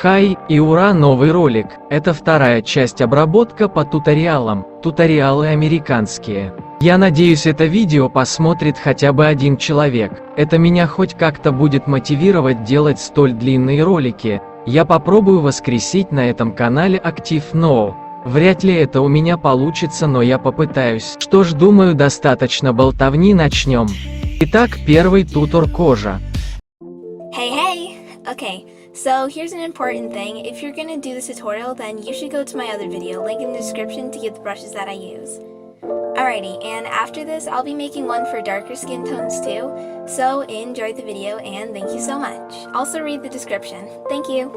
Хай и ура, новый ролик! Это вторая часть обработка по туториалам, туториалы американские. Я надеюсь, это видео посмотрит хотя бы один человек. Это меня хоть как-то будет мотивировать делать столь длинные ролики. Я попробую воскресить на этом канале актив, но вряд ли это у меня получится, но я попытаюсь. Что ж, думаю, достаточно болтовни, начнем. Итак, первый тутор кожа. Hey! Okay, so here's an important thing. If you're gonna do this tutorial, then you should go to my other video, link in the description, to get the brushes that I use. Alrighty, and after this, I'll be making one for darker skin tones too, so enjoy the video and thank you so much. Also read the description. Thank you!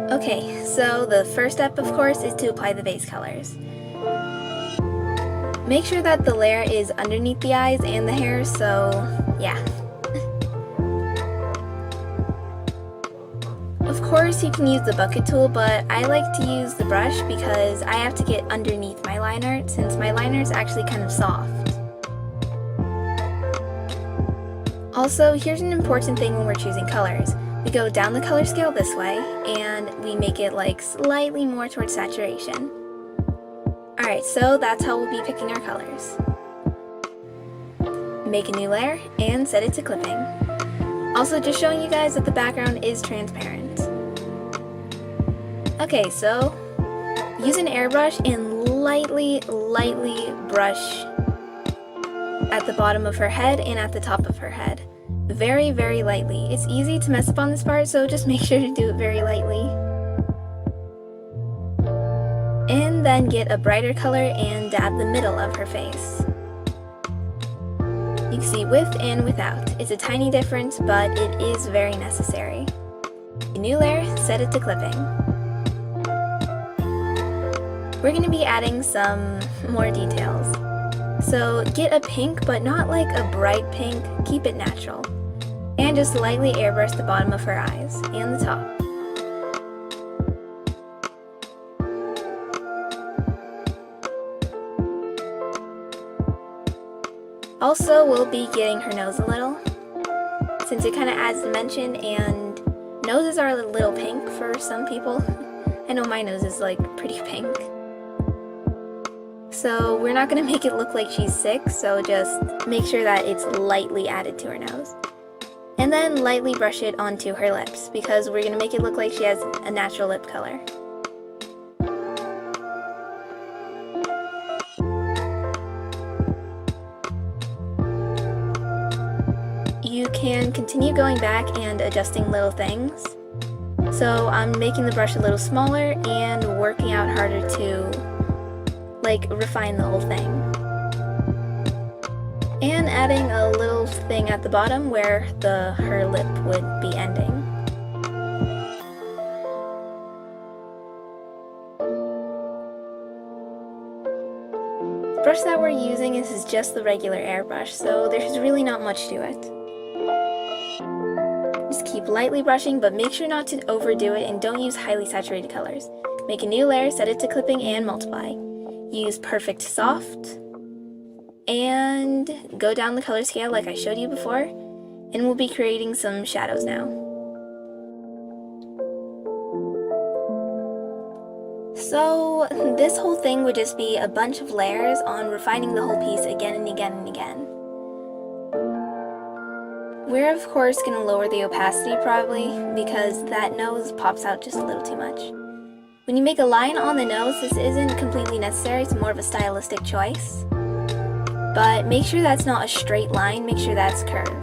Okay, so the first step, of course, is to apply the base colors. Make sure that the layer is underneath the eyes and the hair, so yeah. Of course, you can use the bucket tool, but I like to use the brush because I have to get underneath my line art since my liner is actually kind of soft. Also, here's an important thing when we're choosing colors. We go down the color scale this way, and we make it like slightly more towards saturation. Alright, so that's how we'll be picking our colors. Make a new layer, and set it to clipping. Also, just showing you guys that the background is transparent. Okay, so use an airbrush and lightly brush at the bottom of her head and at the top of her head. Very lightly. It's easy to mess up on this part, so just make sure to do it very lightly. And then get a brighter color and dab the middle of her face. You can see with and without. It's a tiny difference, but it is very necessary. A new layer, set it to clipping. We're going to be adding some more details. So get a pink, but not like a bright pink, keep it natural. And just lightly airbrush the bottom of her eyes, and the top. Also, we'll be getting her nose a little, since it kind of adds dimension, and noses are a little pink for some people. I know my nose is like pretty pink. So we're not going to make it look like she's sick, so just make sure that it's lightly added to her nose. And then lightly brush it onto her lips, because we're going to make it look like she has a natural lip color. You can continue going back and adjusting little things. So I'm making the brush a little smaller and working out harder to refine the whole thing. And adding a little thing at the bottom where her lip would be ending. The brush that we're using is just the regular airbrush, so there's really not much to it. Just keep lightly brushing, but make sure not to overdo it and don't use highly saturated colors. Make a new layer, set it to clipping, and multiply. Use Perfect Soft, and go down the color scale like I showed you before, and we'll be creating some shadows now. So this whole thing would just be a bunch of layers on refining the whole piece again and again and again. We're of course going to lower the opacity probably, because that nose pops out just a little too much. When you make a line on the nose, this isn't completely necessary, it's more of a stylistic choice. But make sure that's not a straight line, make sure that's curved.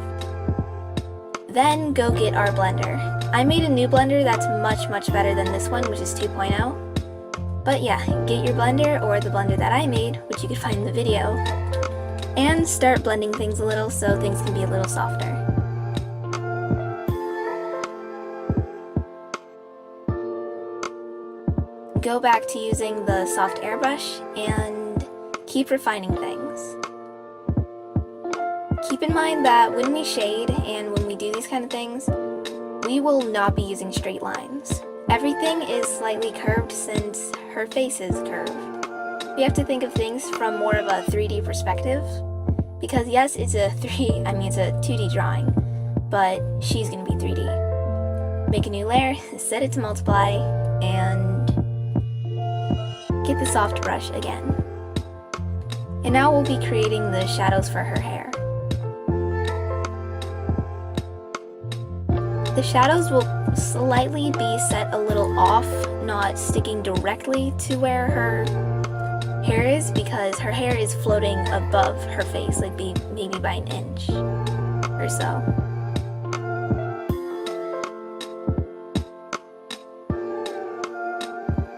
Then go get our blender. I made a new blender that's much better than this one, which is 2.0. But yeah, get your blender or the blender that I made, which you can find in the video, and start blending things a little so things can be a little softer. Go back to using the soft airbrush and keep refining things. Keep in mind that when we shade and when we do these kind of things, we will not be using straight lines. Everything is slightly curved since her face is curved. We have to think of things from more of a 3D perspective, because yes, it's a 2D drawing, but she's gonna be 3D. Make a new layer, set it to multiply, and get the soft brush again. And now we'll be creating the shadows for her hair. The shadows will slightly be set a little off, not sticking directly to where her hair is, because her hair is floating above her face, like maybe by an inch or so.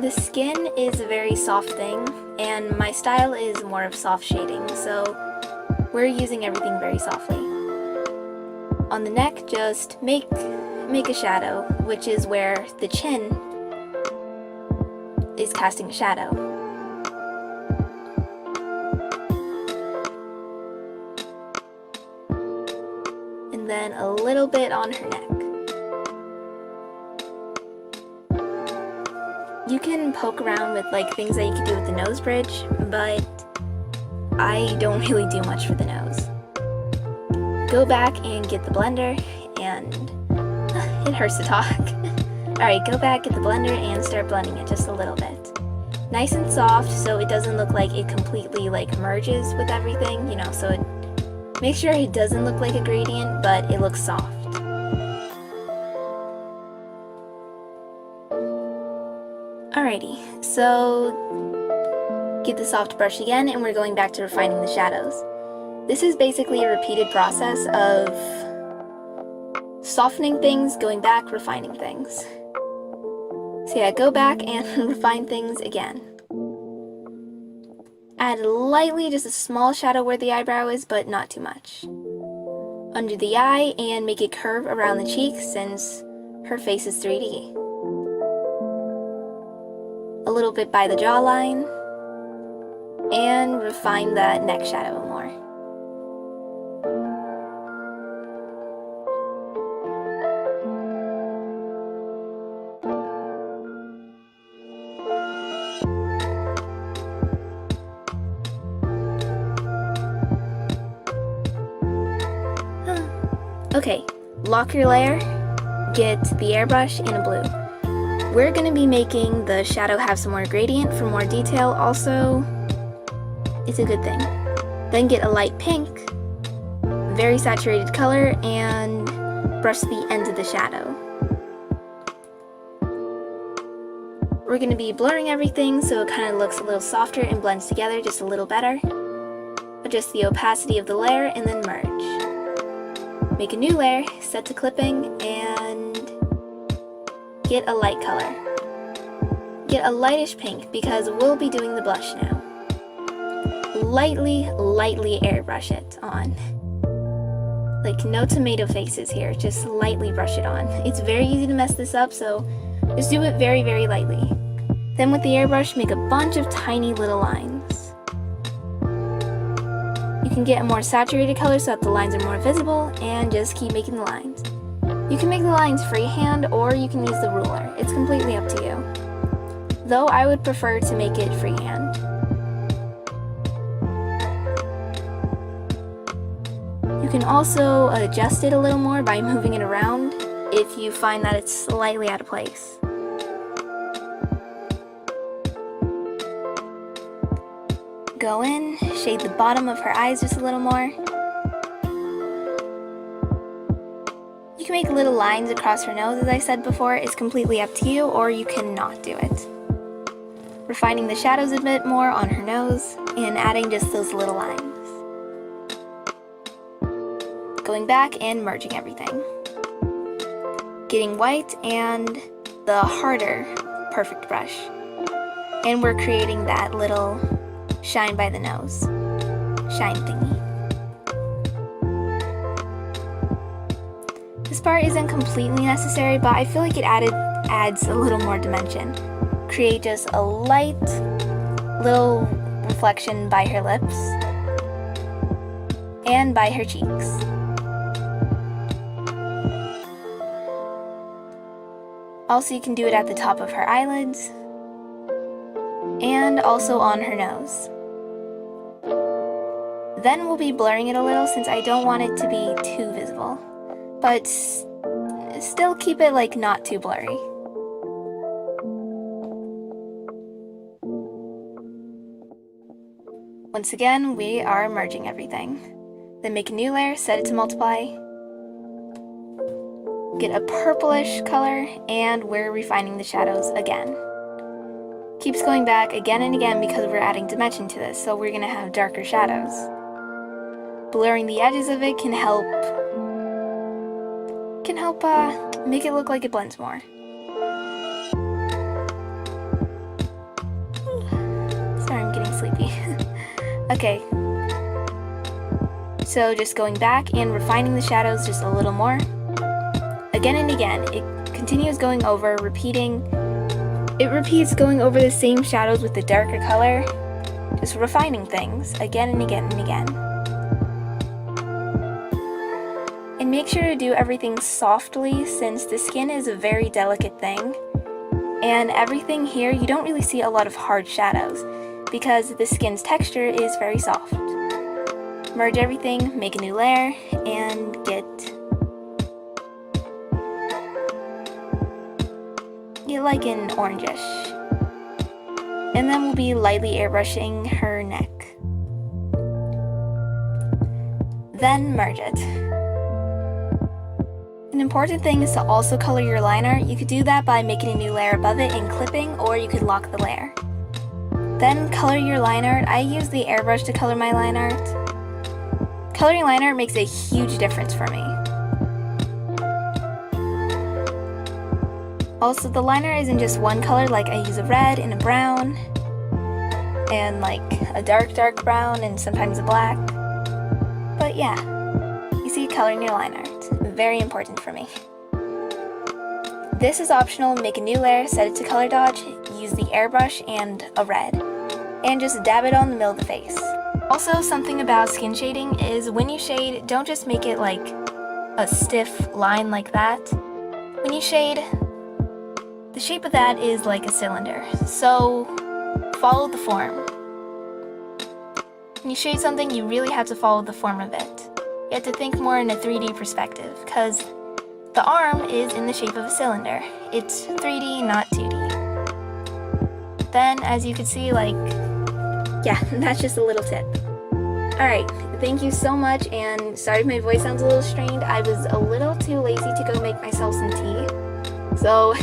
The skin is a very soft thing, and my style is more of soft shading, so we're using everything very softly. On the neck, just make a shadow, which is where the chin is casting a shadow. And then a little bit on her neck. You can poke around with like things that you could do with the nose bridge, but I don't really do much for the nose. Go back and get the blender, and it hurts to talk. Alright, go back, get the blender, and start blending it just a little bit. Nice and soft, so it doesn't look like it completely like merges with everything, you know, so make sure it doesn't look like a gradient, but it looks soft. Alrighty, so get the soft brush again, and we're going back to refining the shadows. This is basically a repeated process of softening things, going back, refining things. So yeah, go back and refine things again. Add lightly, just a small shadow where the eyebrow is, but not too much. Under the eye, and make it curve around the cheeks since her face is 3D. A little bit by the jawline, and refine that neck shadow more. Okay, lock your layer, get the airbrush and a blue. We're going to be making the shadow have some more gradient for more detail also. It's a good thing. Then get a light pink, very saturated color, and brush the ends of the shadow. We're going to be blurring everything so it kind of looks a little softer and blends together just a little better. Adjust the opacity of the layer and then merge. Make a new layer, set to clipping, and get a light color. Get a lightish pink because we'll be doing the blush now. Lightly airbrush it on. Like no tomato faces here, just lightly brush it on. It's very easy to mess this up, so just do it very, very lightly. Then with the airbrush, make a bunch of tiny little lines. You can get a more saturated color so that the lines are more visible, and just keep making the lines. You can make the lines freehand, or you can use the ruler. It's completely up to you. Though I would prefer to make it freehand. You can also adjust it a little more by moving it around if you find that it's slightly out of place. Go in, shade the bottom of her eyes just a little more. You can make little lines across her nose, as I said before. It's completely up to you, or you can not do it. Refining the shadows a bit more on her nose, and adding just those little lines. Going back and merging everything. Getting white and the harder perfect brush. And we're creating that little shine by the nose. Shine thingy. This part isn't completely necessary, but I feel like it adds a little more dimension. Create just a light little reflection by her lips and by her cheeks. Also, you can do it at the top of her eyelids and also on her nose. Then we'll be blurring it a little since I don't want it to be too visible, but still keep it like not too blurry. Once again, we are merging everything. Then make a new layer, set it to multiply. Get a purplish color, and we're refining the shadows again. Keeps going back again and again because we're adding dimension to this, so we're gonna have darker shadows. Blurring the edges of it can help make it look like it blends more. Sorry, I'm getting sleepy. Okay. So just going back and refining the shadows just a little more. Again and again, it continues going over, repeating. It repeats going over the same shadows with the darker color, just refining things again and again and again. And make sure to do everything softly since the skin is a very delicate thing. And everything here, you don't really see a lot of hard shadows because the skin's texture is very soft. Merge everything, make a new layer, and get like an orangish. And then we'll be lightly airbrushing her neck. Then merge it. An important thing is to also color your liner. You could do that by making a new layer above it and clipping, or you could lock the layer. Then color your line art. I use the airbrush to color my line art. Coloring line art makes a huge difference for me. Also, the liner isn't just one color, like I use a red and a brown, and like a dark brown and sometimes a black. But yeah, you see, coloring your line art, very important for me. This is optional. Make a new layer, set it to color dodge, use the airbrush and a red, and just dab it on the middle of the face. Also, something about skin shading is when you shade, don't just make it like a stiff line like that. When you shade, the shape of that is like a cylinder, so follow the form. When you shade something, you really have to follow the form of it. You have to think more in a 3D perspective, because the arm is in the shape of a cylinder. It's 3D, not 2D. Then, as you can see, like, yeah, that's just a little tip. Alright, thank you so much, and sorry if my voice sounds a little strained. I was a little too lazy to go make myself some tea. So,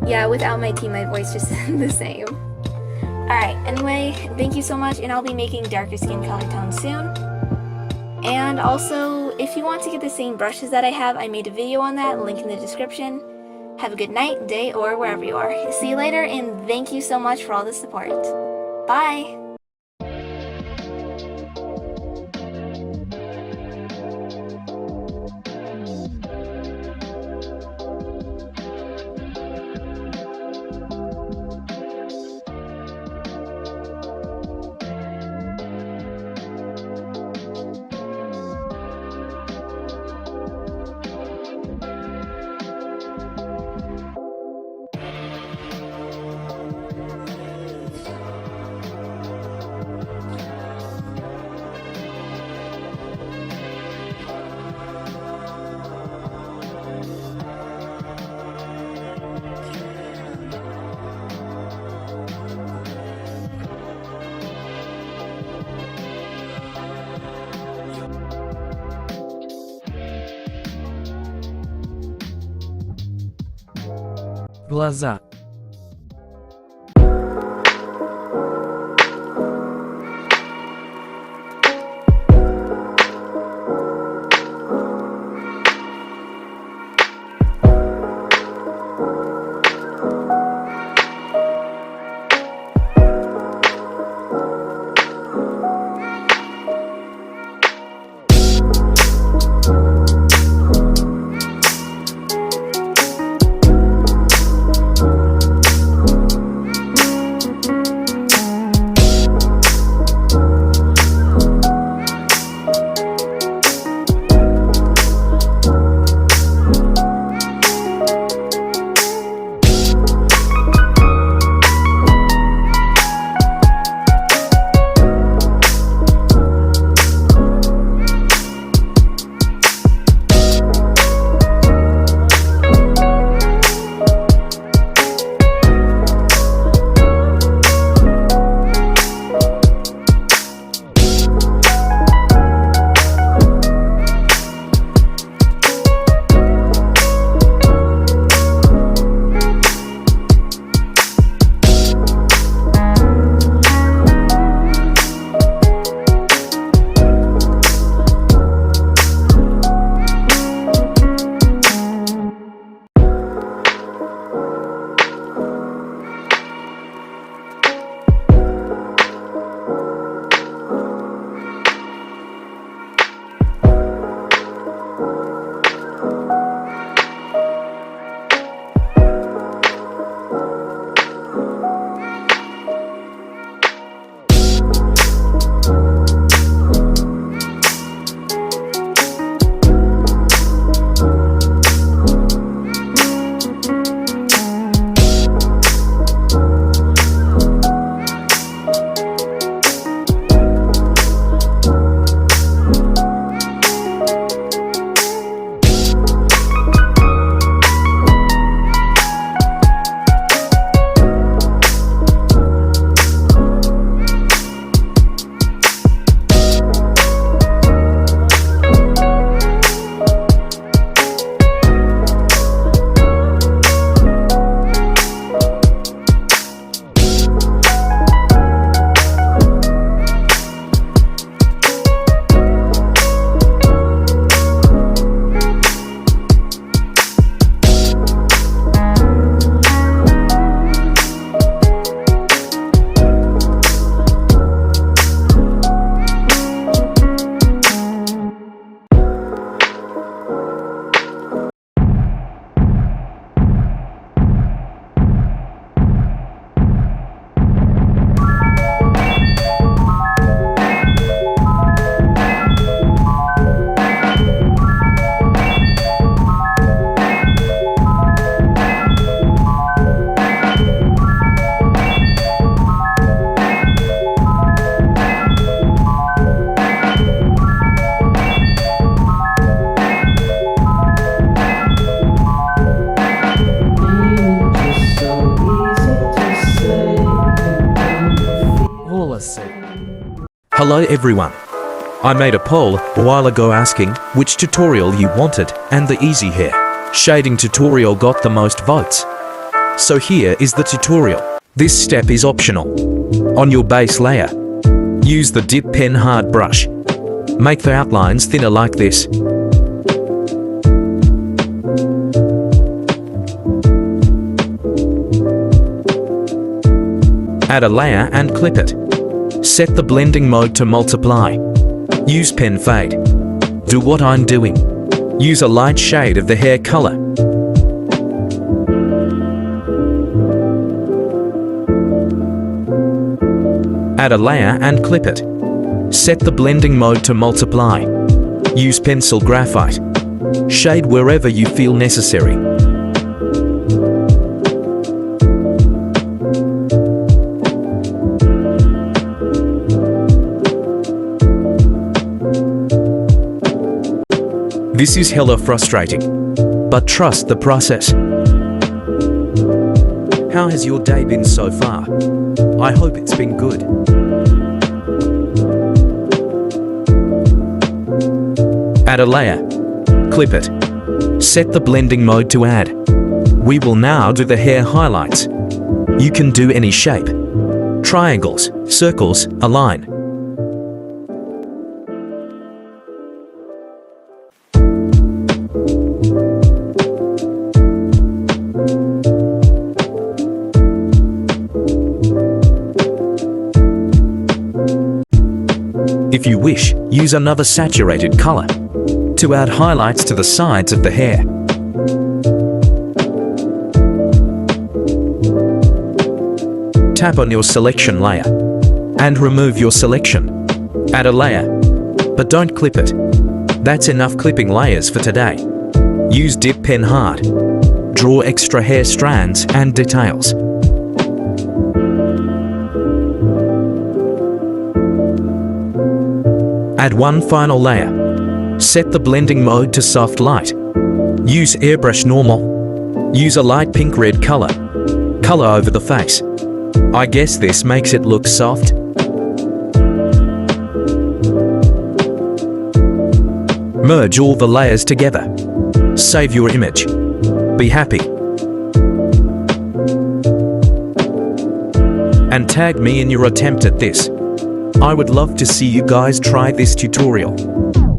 yeah, without my tea, my voice just isn't the same. Alright, anyway, thank you so much, and I'll be making darker skin color tones soon. And also, if you want to get the same brushes that I have, I made a video on that, link in the description. Have a good night, day, or wherever you are. See you later, and thank you so much for all the support. Bye! Глаза. Hello everyone. I made a poll a while ago asking which tutorial you wanted, and the easy hair shading tutorial got the most votes. So here is the tutorial. This step is optional. On your base layer, use the dip pen hard brush. Make the outlines thinner like this. Add a layer and clip it. Set the blending mode to multiply. Use pen fade. Do what I'm doing. Use a light shade of the hair color. Add a layer and clip it. Set the blending mode to multiply. Use pencil graphite. Shade wherever you feel necessary. This is hella frustrating, but trust the process. How has your day been so far? I hope it's been good. Add a layer. Clip it. Set the blending mode to add. We will now do the hair highlights. You can do any shape. Triangles, circles, a line. If you wish, use another saturated color to add highlights to the sides of the hair. Tap on your selection layer and remove your selection. Add a layer, but don't clip it. That's enough clipping layers for today. Use dip pen hard. Draw extra hair strands and details. Add one final layer. Set the blending mode to soft light. Use airbrush normal. Use a light pink-red color. Color over the face. I guess this makes it look soft. Merge all the layers together. Save your image. Be happy. And tag me in your attempt at this. I would love to see you guys try this tutorial.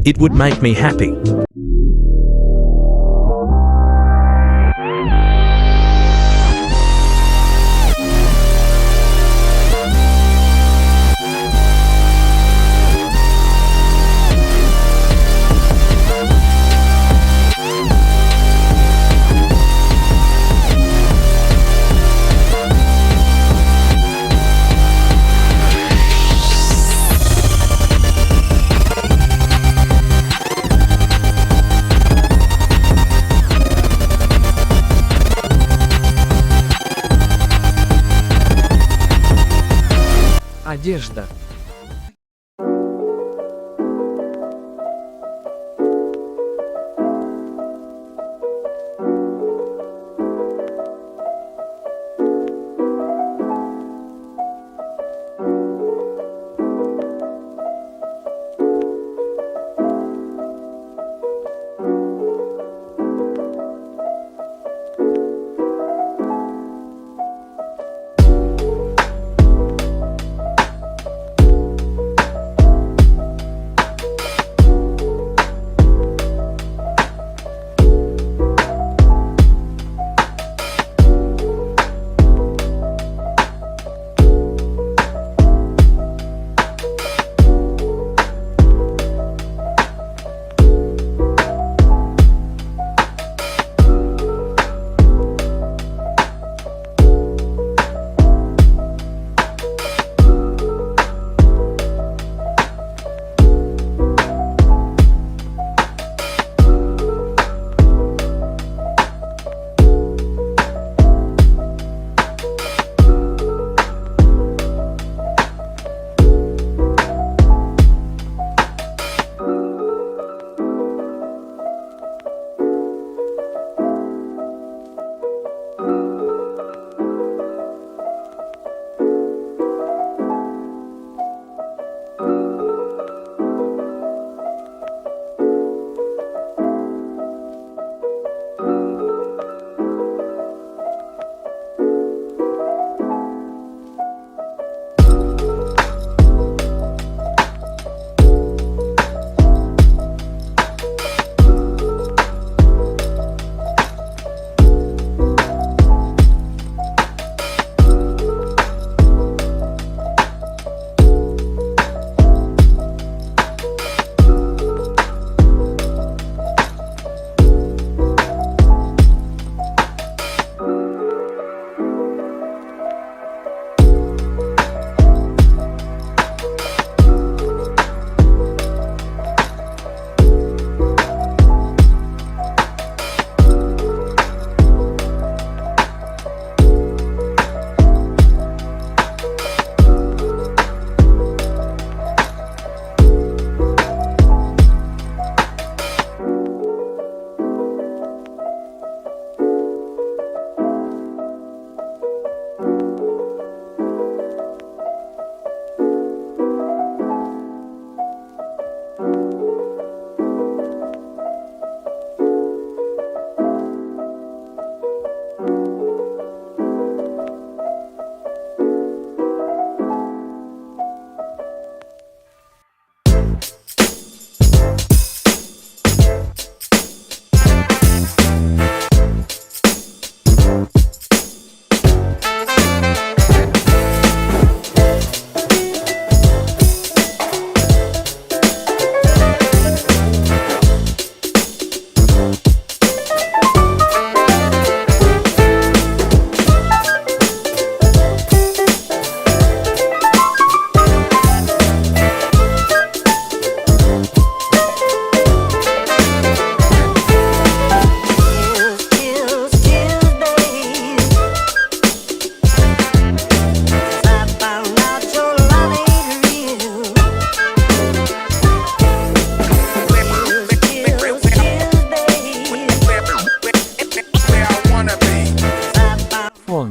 It would make me happy. Одежда.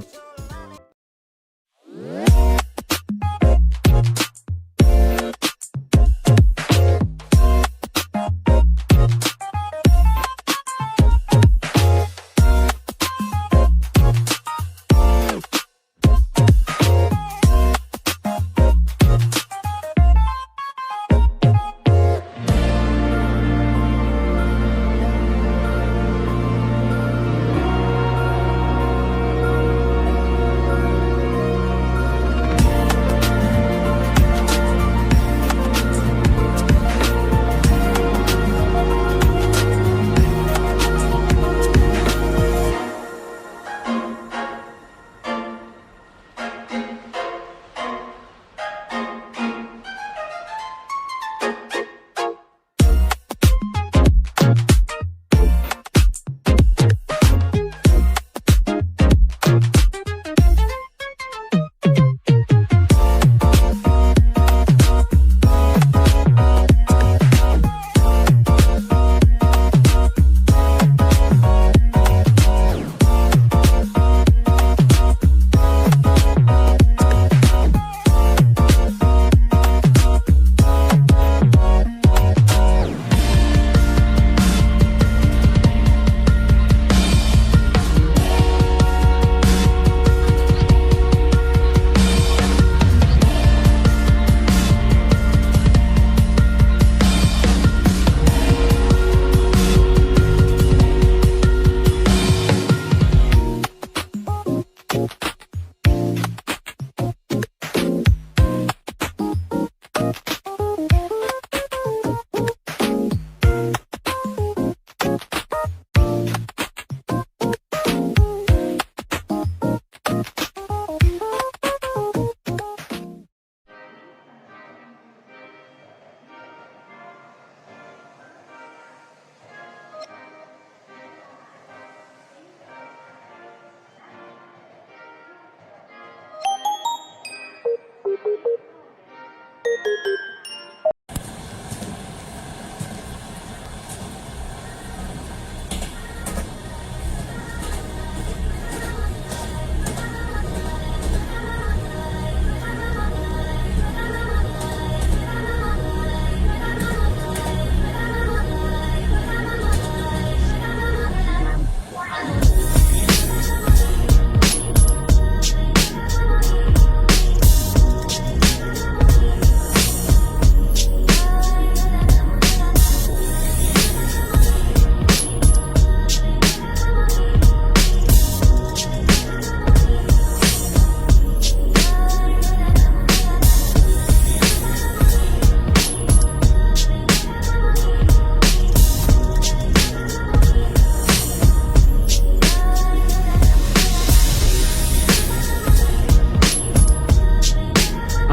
телефон.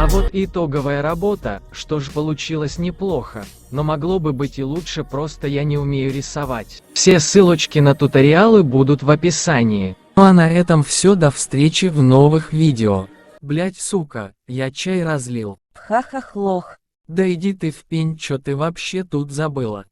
А вот итоговая работа, что ж, получилось неплохо, но могло бы быть и лучше, просто я не умею рисовать. Все ссылочки на туториалы будут в описании. Ну а на этом все, до встречи в новых видео. Блять, сука, я чай разлил. Ха-ха-хлох. Да иди ты в пень, чё ты вообще тут забыла?